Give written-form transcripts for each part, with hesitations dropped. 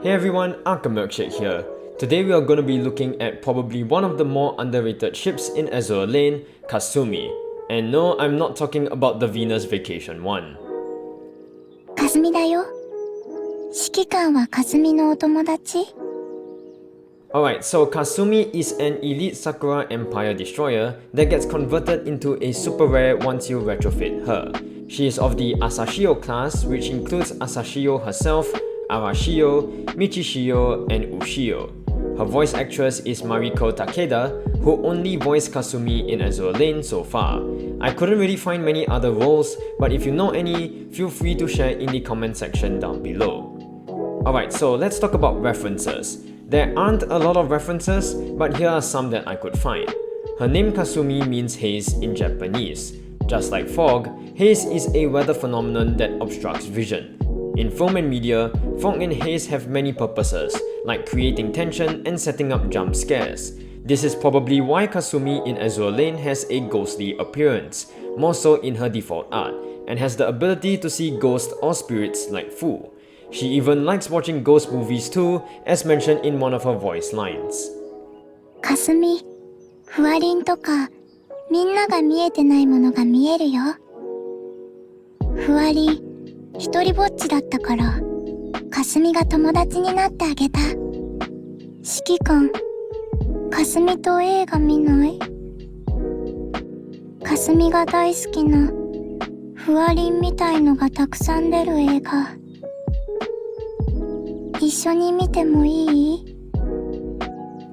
Hey everyone, Milkshake here. Today we are going to be looking at probably one of the more underrated ships in Azur Lane, Kasumi. And no, I'm not talking about the Venus Vacation one. かすみだよ。指揮官はかすみのお友達？ Alright, so Kasumi is an elite Sakura Empire destroyer that gets converted into a super rare once you retrofit her. She is of the Asashio class, which includes Asashio herself, Arashio, Michishio, and Ushio. Her voice actress is Mariko Takeda, who only voiced Kasumi in Azur Lane so far. I couldn't really find many other roles, but if you know any, feel free to share in the comment section down below. Alright, so let's talk about references. There aren't a lot of references, but here are some that I could find. Her name Kasumi means haze in Japanese. Just like fog, haze is a weather phenomenon that obstructs vision. In film and media, fog and haze have many purposes, like creating tension and setting up jump scares. This is probably why Kasumi in Azur Lane has a ghostly appearance, more so in her default art, and has the ability to see ghosts or spirits like Fu. She even likes watching ghost movies too, as mentioned in one of her voice lines. かすみ、ふわりんとか、みんなが見えてないものが見えるよ。ふわりん、一人ぼっちだったから、かすみが友達になってあげた。指揮官、かすみと映画見ない？かすみが大好きな、ふわりんみたいのがたくさん出る映画。一緒に見てもいい？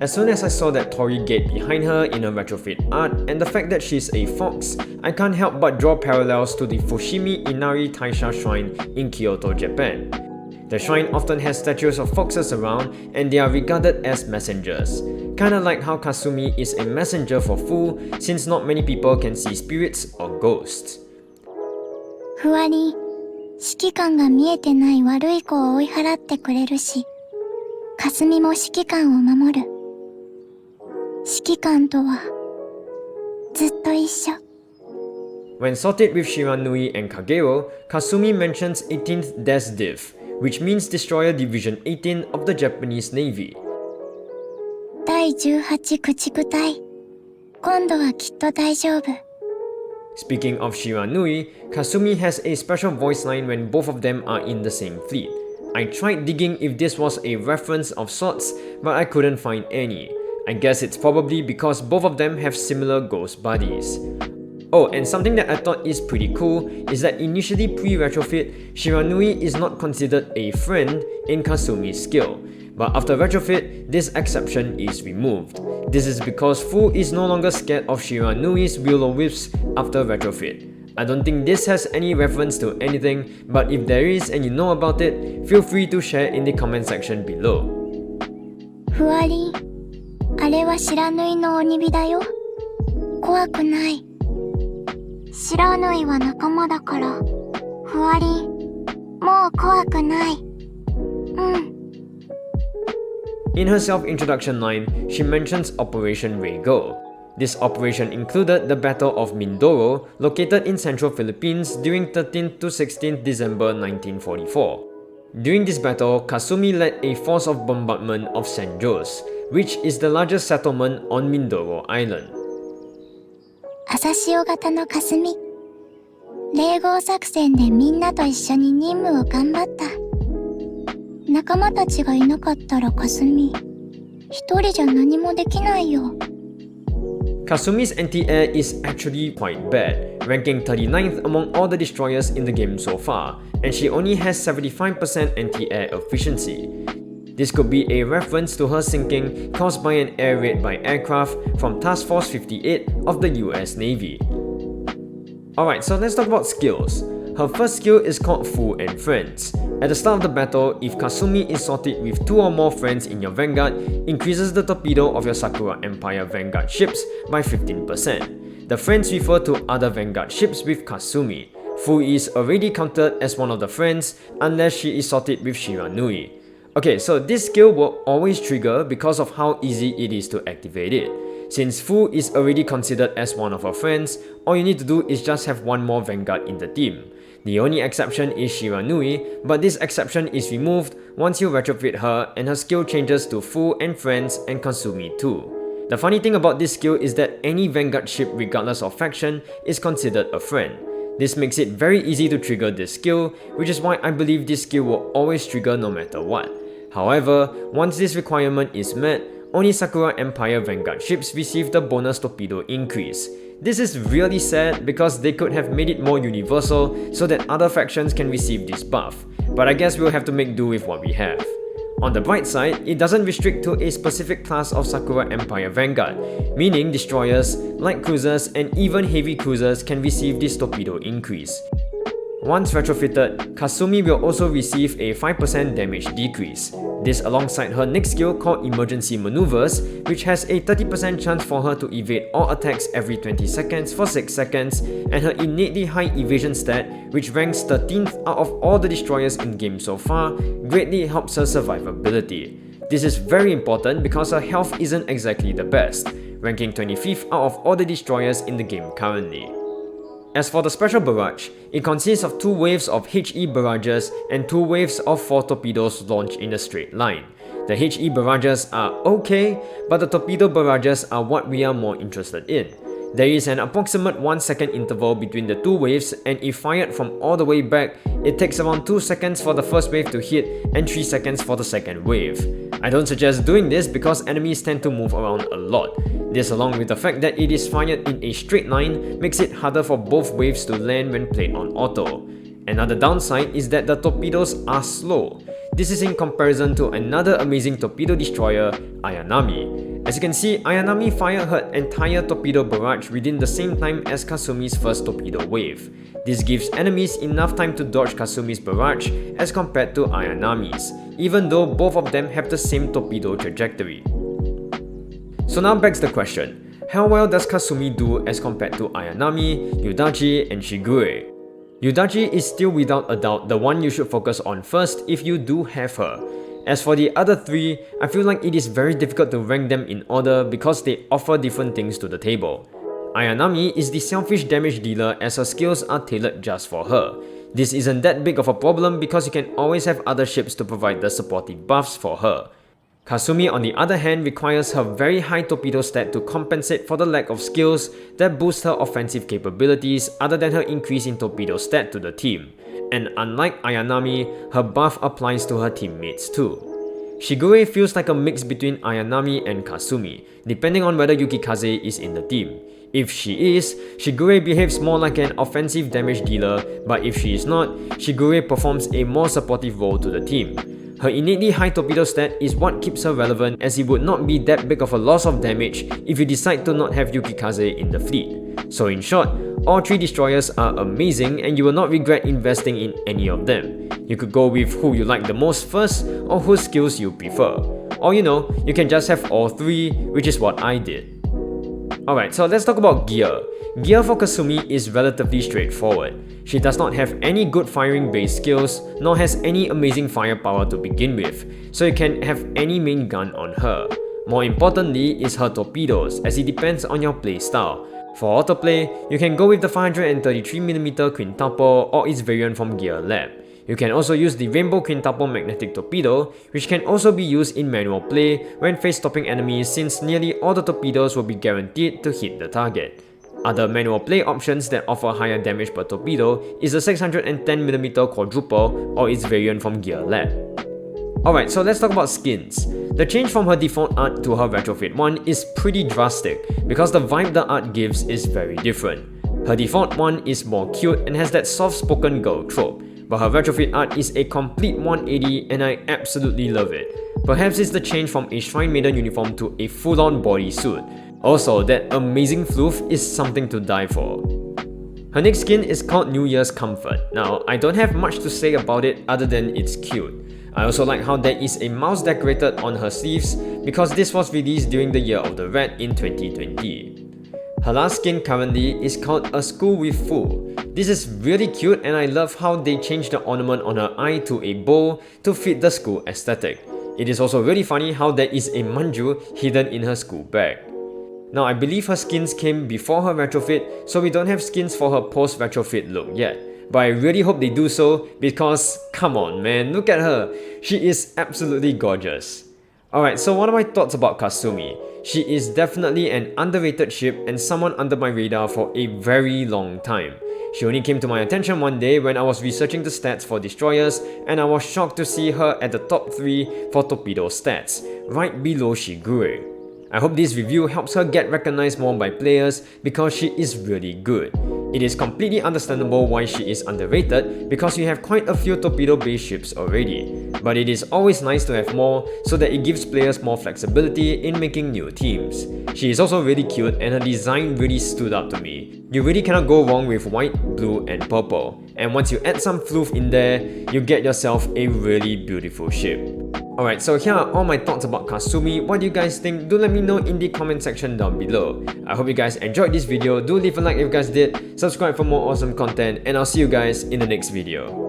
As soon as I saw that torii gate behind her in her retrofit art and the fact that she's a fox, I can't help but draw parallels to the Fushimi Inari Taisha shrine in Kyoto, Japan. The shrine often has statues of foxes around and they are regarded as messengers. Kinda like how Kasumi is a messenger for Fu, since not many people can see spirits or ghosts. ふわりん、指揮官が見えてない悪い子を追い払ってくれるし、かすみも指揮官を守る。指揮官とはずっと一緒。 When sorted with Shiranui and Kagero, Kasumi mentions 18th Des Div, which means Destroyer Division 18 of the Japanese Navy. 第18駆逐隊、今度はきっと大丈夫。 Speaking of Shiranui, Kasumi has a special voice line when both of them are in the same fleet. I tried digging if this was a reference of sorts, but I couldn't find any. I guess it's probably because both of them have similar ghost bodies. Oh, and something that I thought is pretty cool is that initially pre-retrofit, Shiranui is not considered a friend in Kasumi's skill. But after retrofit, this exception is removed. This is because Fu is no longer scared of Shiranui's will-o-wisps after retrofit. I don't think this has any reference to anything, but if there is and you know about it, feel free to share in the comment section below. ふわりん、あれは白縫いの鬼火だよ。怖くない。白縫いは仲間だから。ふわりん、もう怖くない。うん。In her self-introduction line, she mentions Operation Rego. This operation included the Battle of Mindoro, located in central Philippines during 13th to 16th December 1944. During this battle, Kasumi led a force of bombardment of San Jose, which is the largest settlement on Mindoro Island. 朝潮型のかすみ。冷合作戦でみんなと一緒に任務を頑張った。仲間たちがいなかったらかすみ、一人じゃ何もできないよ。Kasumi's anti-air is actually quite bad, ranking 39th among all the destroyers in the game so far, and she only has 75% anti-air efficiency. This could be a reference to her sinking caused by an air raid by aircraft from Task Force 58 of the US Navy. Alright, so let's talk about skills. Her first skill is called Fu and Friends. At the start of the battle, if Kasumi is sorted with 2 or more friends in your vanguard, increases the torpedo of your Sakura Empire vanguard ships by 15%. The friends refer to other vanguard ships with Kasumi. Fu is already counted as one of the friends unless she is sorted with Shiranui. Okay, so this skill will always trigger because of how easy it is to activate it. Since Fu is already considered as one of her friends, all you need to do is just have one more vanguard in the team. The only exception is Shiranui, but this exception is removed once you retrofit her, and her skill changes to Full and Friends and Kasumi too. The funny thing about this skill is that any Vanguard ship regardless of faction is considered a friend. This makes it very easy to trigger this skill, which is why I believe this skill will always trigger no matter what. However, once this requirement is met, only Sakura Empire Vanguard ships receive the bonus torpedo increase. This is really sad because they could have made it more universal so that other factions can receive this buff, but I guess we'll have to make do with what we have. On the bright side, it doesn't restrict to a specific class of Sakura Empire Vanguard, meaning destroyers, light cruisers, and even heavy cruisers can receive this torpedo increase. Once retrofitted, Kasumi will also receive a 5% damage decrease. This alongside her next skill called Emergency Maneuvers, which has a 30% chance for her to evade all attacks every 20 seconds for 6 seconds, and her innately high evasion stat, which ranks 13th out of all the destroyers in game so far, greatly helps her survivability. This is very important because her health isn't exactly the best, ranking 25th out of all the destroyers in the game currently. As for the special barrage, it consists of 2 waves of HE barrages and 2 waves of 4 torpedoes launched in a straight line. The HE barrages are okay, but the torpedo barrages are what we are more interested in. There is an approximate 1 second interval between the 2 waves, and if fired from all the way back, it takes around 2 seconds for the first wave to hit and 3 seconds for the second wave. I don't suggest doing this because enemies tend to move around a lot. This, along with the fact that it is fired in a straight line, makes it harder for both waves to land when played on auto. Another downside is that the torpedoes are slow. This is in comparison to another amazing torpedo destroyer, Ayanami. As you can see, Ayanami fired her entire torpedo barrage within the same time as Kasumi's first torpedo wave. This gives enemies enough time to dodge Kasumi's barrage as compared to Ayanami's, even though both of them have the same torpedo trajectory. So now begs the question, how well does Kasumi do as compared to Ayanami, Yudachi, and Shigure? Yudachi is still without a doubt the one you should focus on first if you do have her. As for the other 3, I feel like it is very difficult to rank them in order because they offer different things to the table. Ayanami is the selfish damage dealer as her skills are tailored just for her. This isn't that big of a problem because you can always have other ships to provide the supportive buffs for her. Kasumi on the other hand requires her very high torpedo stat to compensate for the lack of skills that boost her offensive capabilities other than her increase in torpedo stat to the team. And unlike Ayanami, her buff applies to her teammates too. Shigure feels like a mix between Ayanami and Kasumi, depending on whether Yukikaze is in the team. If she is, Shigure behaves more like an offensive damage dealer, but if she is not, Shigure performs a more supportive role to the team. Her innately high torpedo stat is what keeps her relevant, as it would not be that big of a loss of damage if you decide to not have Yukikaze in the fleet. So in short, all 3 destroyers are amazing and you will not regret investing in any of them. You could go with who you like the most first or whose skills you prefer. Or you can just have all 3, which is what I did. Alright, so let's talk about gear. Gear for Kasumi is relatively straightforward. She does not have any good firing base skills, nor has any amazing firepower to begin with, so you can have any main gun on her. More importantly is her torpedoes, as it depends on your playstyle. For autoplay, you can go with the 533mm quintuple or its variant from Gear Lab. You can also use the Rainbow Quintuple Magnetic Torpedo, which can also be used in manual play when face-stopping enemies, since nearly all the torpedoes will be guaranteed to hit the target. Other manual play options that offer higher damage per torpedo is the 610mm Quadruple or its variant from Gear Lab. Alright, so let's talk about skins. The change from her default art to her retrofit one is pretty drastic because the vibe the art gives is very different. Her default one is more cute and has that soft-spoken girl trope, but her retrofit art is a complete 180 and I absolutely love it. Perhaps it's the change from a Shrine Maiden uniform to a full-on bodysuit. Also, that amazing floof is something to die for. Her next skin is called New Year's Comfort. Now, I don't have much to say about it other than it's cute. I also like how there is a mouse decorated on her sleeves because this was released during the Year of the Rat in 2020. Her last skin currently is called A School with Fu. This is really cute and I love how they changed the ornament on her eye to a bow to fit the school aesthetic. It is also really funny how there is a manju hidden in her school bag. Now I believe her skins came before her retrofit, so we don't have skins for her post-retrofit look yet. but I really hope they do so because come on man, look at her. She is absolutely gorgeous. Alright, so what are my thoughts about Kasumi? She is definitely an underrated ship and someone under my radar for a very long time. She only came to my attention one day when I was researching the stats for destroyers and I was shocked to see her at the top 3 for torpedo stats, right below Shigure. I hope this review helps her get recognized more by players because she is really good. It is completely understandable why she is underrated because we have quite a few torpedo-based ships already, but it is always nice to have more so that it gives players more flexibility in making new teams. She is also really cute and her design really stood out to me. You really cannot go wrong with white, blue and purple, and once you add some floof in there, you get yourself a really beautiful ship. Alright, so here are all my thoughts about Kasumi. What do you guys think? Do let me know in the comment section down below. I hope you guys enjoyed this video. Do leave a like if you guys did, subscribe for more awesome content, and I'll see you guys in the next video.